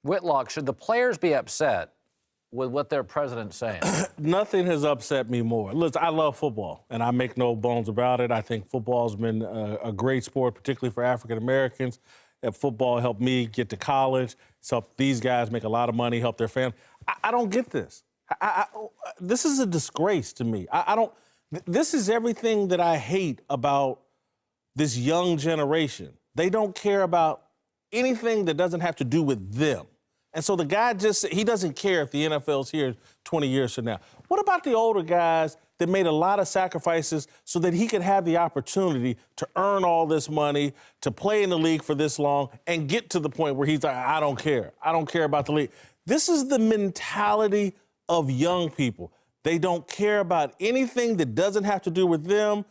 Whitlock, should the players be upset with what their president's saying? Nothing has upset me more. Listen, I love football, and I make no bones about it. I think football's been a great sport, particularly for African Americans. Football helped me get to college. It's helped these guys make a lot of money, help their family. I don't get this. This is a disgrace to me. This is everything that I hate about this young generation. They don't care about anything that doesn't have to do with them. And so the guy he doesn't care if the NFL's here 20 years from now. What about the older guys that made a lot of sacrifices so that he could have the opportunity to earn all this money, to play in the league for this long, and get to the point where he's like, I don't care. I don't care about the league. This is the mentality of young people. They don't care about anything that doesn't have to do with them.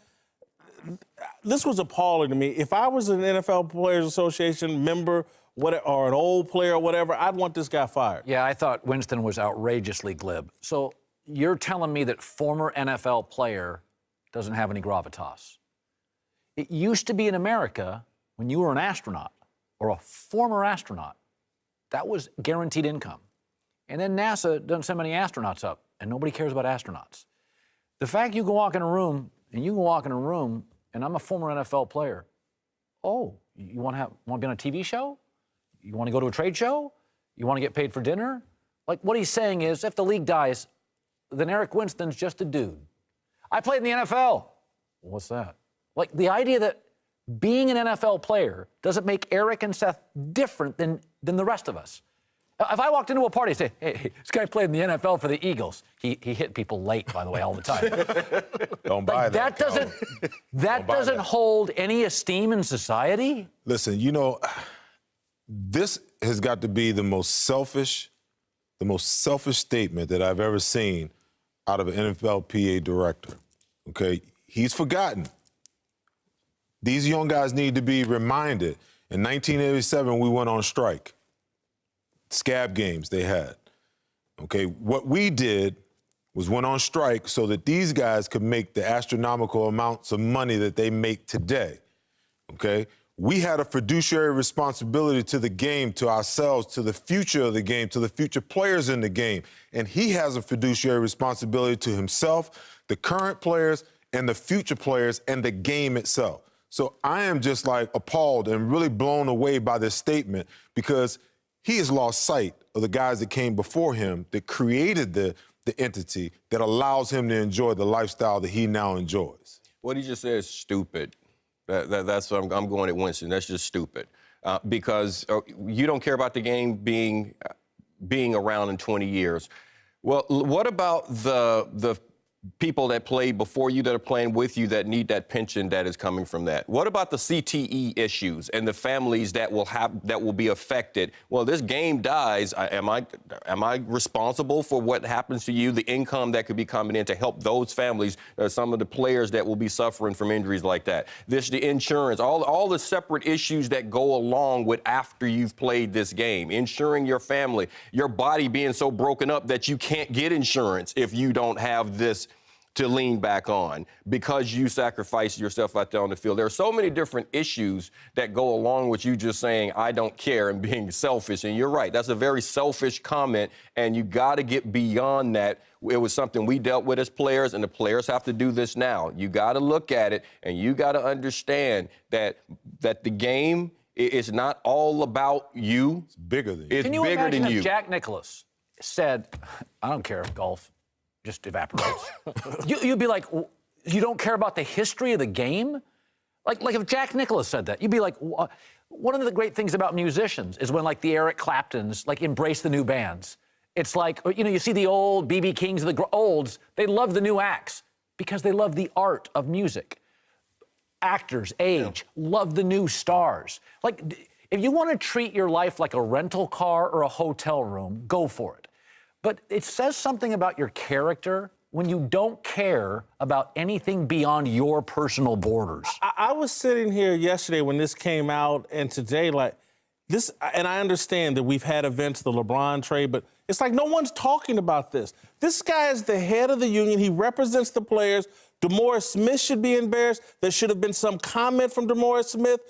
This was appalling to me. If I was an NFL Players Association member or an old player or whatever, I'd want this guy fired. Yeah, I thought Winston was outrageously glib. So you're telling me that former NFL player doesn't have any gravitas. It used to be in America, when you were an astronaut or a former astronaut, that was guaranteed income. And then NASA doesn't send many astronauts up, and nobody cares about astronauts. The fact you can walk in a room, and I'm a former NFL player. Oh, you want to be on a TV show? You want to go to a trade show? You want to get paid for dinner? Like, what he's saying is, if the league dies, then Eric Winston's just a dude. I played in the NFL. What's that? Like, the idea that being an NFL player doesn't make Eric and Seth different than the rest of us. If I walked into a party and say, hey, this guy played in the NFL for the Eagles. He hit people late, by the way, all the time. Don't buy that. That doesn't hold any esteem in society. Listen, this has got to be the most selfish statement that I've ever seen out of an NFLPA director. Okay? He's forgotten. These young guys need to be reminded. In 1987, we went on strike. Scab games they had. Okay, what we did was went on strike so that these guys could make the astronomical amounts of money that they make today. Okay, we had a fiduciary responsibility to the game, to ourselves, to the future of the game, to the future players in the game. And he has a fiduciary responsibility to himself, the current players, and the future players, and the game itself. So I am just like appalled and really blown away by this statement, because he has lost sight of the guys that came before him that created the entity that allows him to enjoy the lifestyle that he now enjoys. What he just said is stupid. That's what I'm going at Winston. That's just stupid. Because you don't care about the game being around in 20 years. Well, what about the people that played before you, that are playing with you, that need that pension that is coming from that? What about the CTE issues and the families that will be affected? Well, this game dies. Am I responsible for what happens to you? The income that could be coming in to help those families, some of the players that will be suffering from injuries like that. The insurance, all the separate issues that go along with after you've played this game. Insuring your family, your body being so broken up that you can't get insurance if you don't have this to lean back on because you sacrificed yourself out there on the field. There are so many different issues that go along with you just saying, I don't care, and being selfish. And you're right, that's a very selfish comment, and you got to get beyond that. It was something we dealt with as players, and the players have to do this now. You got to look at it, and you got to understand that the game is not all about you. It's bigger than you. It's bigger than you. If Jack Nicklaus said, I don't care if golf just evaporates. You'd be like, you don't care about the history of the game? Like if Jack Nicklaus said that, you'd be like, one of the great things about musicians is when, like, the Eric Claptons, like, embrace the new bands. It's like, you see the old B.B. Kings, the olds, they love the new acts because they love the art of music. Actors, age, love the new stars. Like, if you want to treat your life like a rental car or a hotel room, go for it. But it says something about your character when you don't care about anything beyond your personal borders. I was sitting here yesterday when this came out, and today, like, this, and I understand that we've had events, the LeBron trade, but it's like no one's talking about this. This guy is the head of the union. He represents the players. DeMaurice Smith should be embarrassed. There should have been some comment from DeMaurice Smith.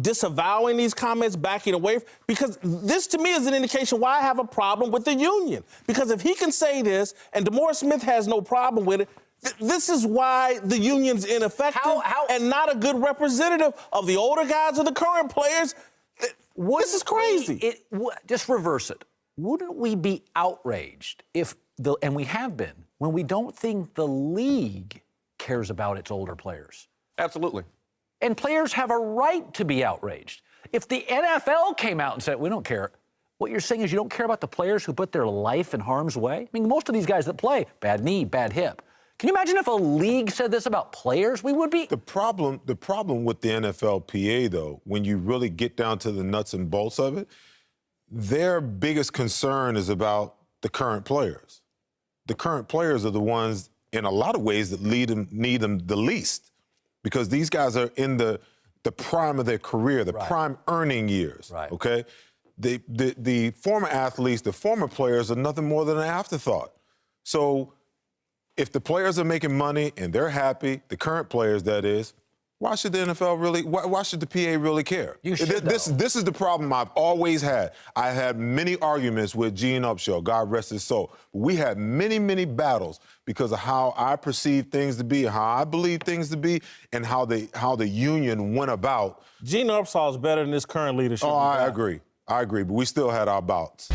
disavowing these comments, backing away, because this to me is an indication why I have a problem with the union. Because if he can say this and DeMaurice Smith has no problem with it, this is why the union's ineffective and not a good representative of the older guys or the current players. This is crazy. Just reverse it. Wouldn't we be outraged if and we have been, when we don't think the league cares about its older players? Absolutely. And players have a right to be outraged. If the NFL came out and said, we don't care, what you're saying is you don't care about the players who put their life in harm's way? I mean, most of these guys that play, bad knee, bad hip. Can you imagine if a league said this about players? We would be. The problem with the NFLPA, though, when you really get down to the nuts and bolts of it, their biggest concern is about the current players. The current players are the ones, in a lot of ways, that need them the least, because these guys are in the prime of their career, the prime earning years. Right. Okay, the former athletes, the former players are nothing more than an afterthought. So if the players are making money and they're happy, the current players, that is, why should the NFL really, why should the PA really care? You should, this is the problem I've always had. I had many arguments with Gene Upshaw, God rest his soul. We had many, many battles because of how I perceive things to be, how I believe things to be, and how the union went about. Gene Upshaw is better than this current leadership. Oh, I agree. But we still had our bouts.